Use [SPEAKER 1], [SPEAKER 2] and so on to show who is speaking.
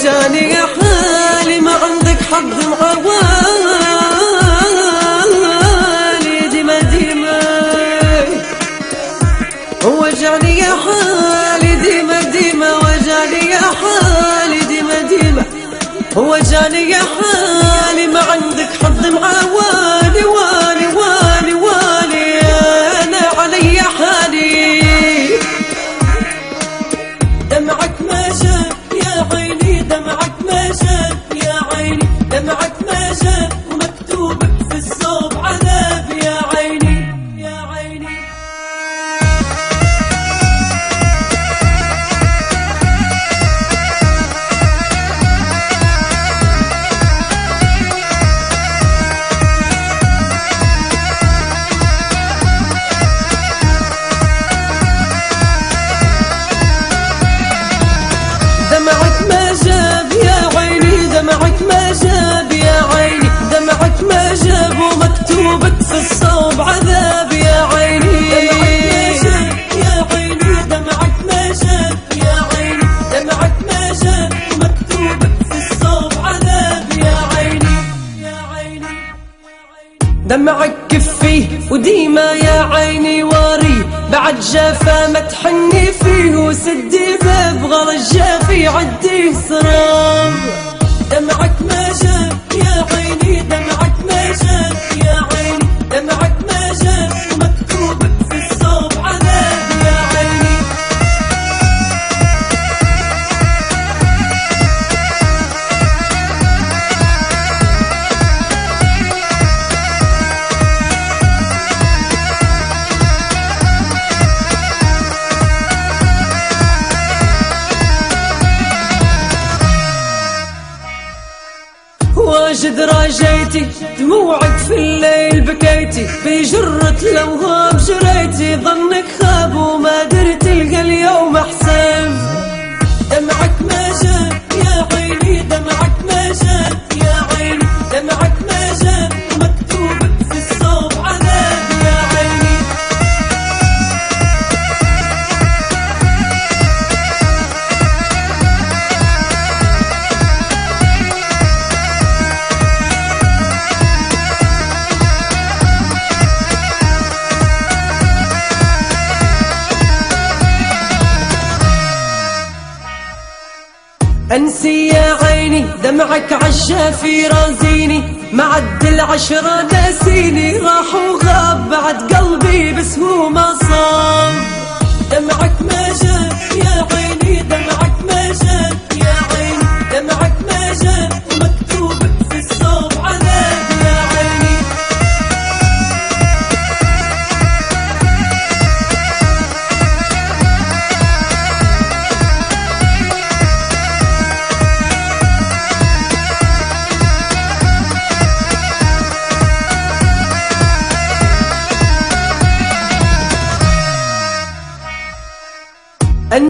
[SPEAKER 1] جاني يا حالي ما عندك حظ معوالي ديما ديما هو جاني يا حالي ديما ديما وجاني يا حالي ديما ديما هو جاني يا حالي ما عندك حظ معوالي والي والي والي انا علي حالي دمعك ما جاء يا عيني دمعك ما جاء يا عيني دمعك ما جاء ومكتوبك في الصوب عذاب يا عيني يا عيني دمعك ما جاب يا عيني دمعك ما جاب يا عيني دمعك ما جاب ومكتوبك في الصوب عذاب يا عيني دمعك ما جاب يا عيني دمعك ما جاب ومكتوبك في الصوب عذاب يا عيني يا عيني دمعك كفيه وديما يا عيني واري بعد جافا ما تحني فيه وسدي باب غرج جافي عدي سراب دمعك ما جاب يا عيني دمعك ما جاب يا عيني دمعك ما جاب ومكتوبك في الصوب عذاب يا عيني واجد راجيتي دموعك في الليل بكيتي بجرة الأوهام جريتي ظنك خاب وما درت تلقى اليوم أحسن دمعك ما جاب يا عيني دمعك ما جاب يا عيني دمعك ما جاب ومكتوبك في الصوب عذاب يا عيني انسي يا عيني دمعك عالشافي رازيني معد العشرة ناسيني راح وغاب بعد قلبي بس هو ما صاب